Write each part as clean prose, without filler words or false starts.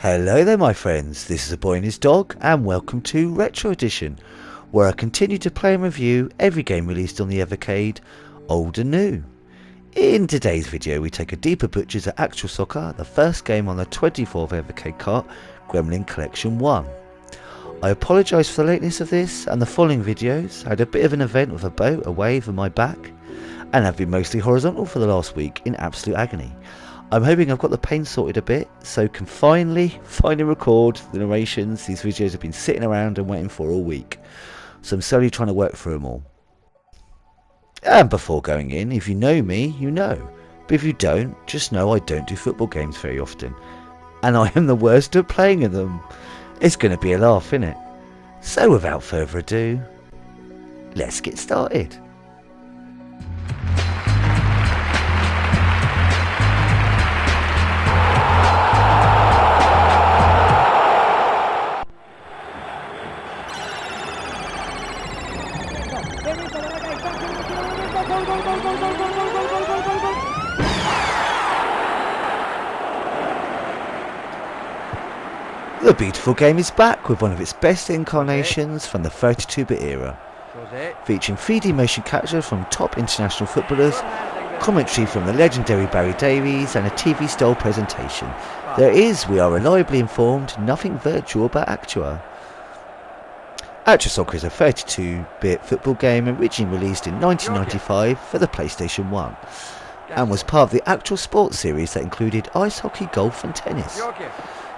Hello there my friends, this is a boy and his dog and welcome to Retro Edition, where I continue to play and review every game released on the Evercade, old and new. In today's video we take a deeper butchers at Actua Soccer, the first game on the 24th Evercade Cart, Gremlin Collection 1. I apologise for the lateness of this and the following videos. I had a bit of an event with a boat, a wave and my back, and have been mostly horizontal for the last week in absolute agony. I'm hoping I've got the pain sorted a bit, so can finally record the narrations these videos have been sitting around and waiting for all week. So I'm slowly trying to work through them all. And before going in, if you know me, you know. But if you don't, just know I don't do football games very often. And I am the worst at playing in them. It's going to be a laugh, innit? So without further ado, let's get started. The beautiful game is back with one of its best incarnations from the 32-bit era, featuring 3D motion capture from top international footballers, commentary from the legendary Barry Davies and a TV-style presentation. There is, we are reliably informed, nothing virtual about Actua. Actua Soccer is a 32-bit football game originally released in 1995 for the PlayStation 1 and was part of the Actua Sports series that included ice hockey, golf and tennis.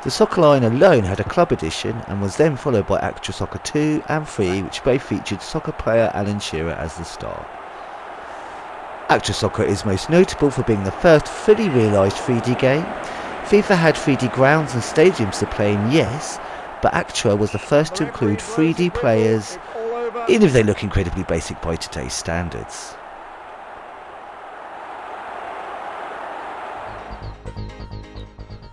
The Soccer line alone had a club edition and was then followed by Actua Soccer 2 and 3, which both featured soccer player Alan Shearer as the star. Actua Soccer is most notable for being the first fully realised 3D game. FIFA had 3D grounds and stadiums to play in, yes, but Actua was the first to include 3D players, even if they look incredibly basic by today's standards.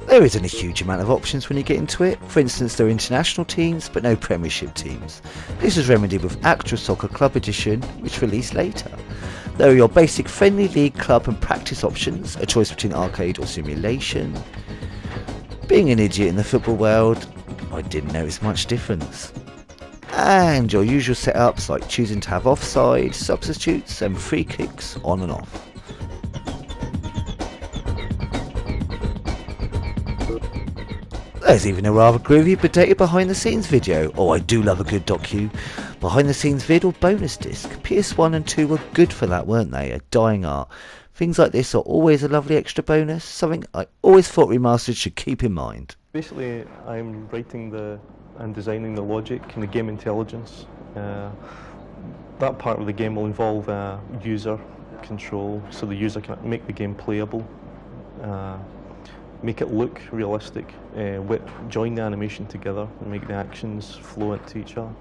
There isn't a huge amount of options when you get into it. For instance, there are international teams but no Premiership teams. This was remedied with Actua Soccer Club Edition, which released later. There are your basic friendly league, club and practice options, a choice between arcade or simulation. Being an idiot in the football world, I didn't notice much difference. And your usual setups like choosing to have offside, substitutes and free kicks on and off. There's even a rather groovy but dated behind the scenes video. Oh, I do love a good docu. Behind the scenes vid or bonus disc. PS1 and 2 were good for that, weren't they? A dying art. Things like this are always a lovely extra bonus, something I always thought remasters should keep in mind. Basically, I'm writing and designing the logic and the game intelligence. That part of the game will involve user control, so the user can make the game playable. Make it look realistic, join the animation together and make the actions flow into each other.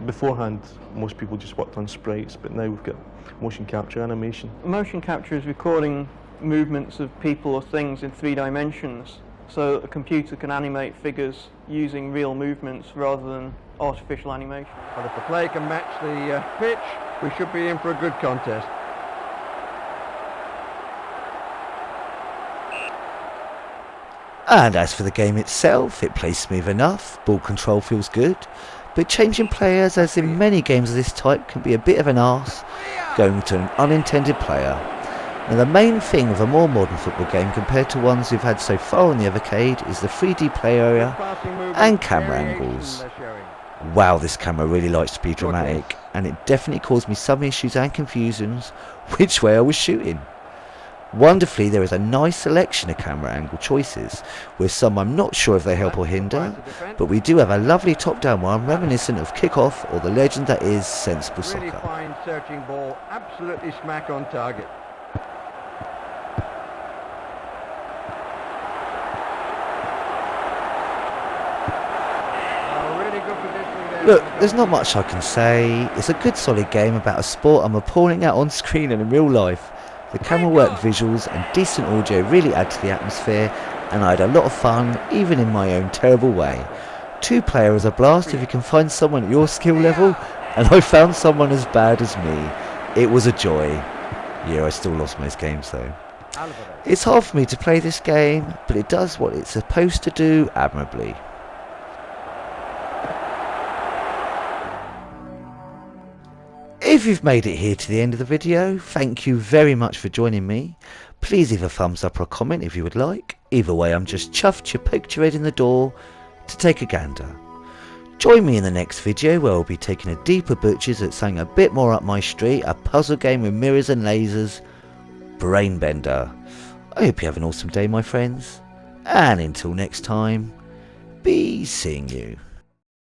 Beforehand, most people just worked on sprites, but now we've got motion capture animation. Motion capture is recording movements of people or things in 3 dimensions, so that a computer can animate figures using real movements rather than artificial animation. But if the player can match the pitch, we should be in for a good contest. And as for the game itself, it plays smooth enough, ball control feels good, but changing players, as in many games of this type, can be a bit of an arse, going to an unintended player. Now the main thing of a more modern football game compared to ones we've had so far on the Evercade is the 3D play area and camera angles. Wow, this camera really likes to be dramatic, and it definitely caused me some issues and confusions which way I was shooting. Wonderfully, there is a nice selection of camera angle choices, with some I'm not sure if they help or hinder, but we do have a lovely top-down one reminiscent of Kick-Off or the legend that is Sensible Soccer. Really fine searching ball, absolutely smack on target. Look, there's not much I can say. It's a good solid game about a sport I'm appalling at on screen and in real life. The camera work, visuals and decent audio really add to the atmosphere, and I had a lot of fun, even in my own terrible way. 2-player is a blast if you can find someone at your skill level, and I found someone as bad as me. It was a joy. Yeah, I still lost most games though. It's hard for me to play this game, but it does what it's supposed to do admirably. If you've made it here to the end of the video, thank you very much for joining me. Please leave a thumbs up or a comment if you would like. Either way, I'm just chuffed you poked your head in the door to take a gander. Join me in the next video where I'll be taking a deeper butchers at something a bit more up my street, a puzzle game with mirrors and lasers, Brainbender. I hope you have an awesome day, my friends, and until next time, be seeing you.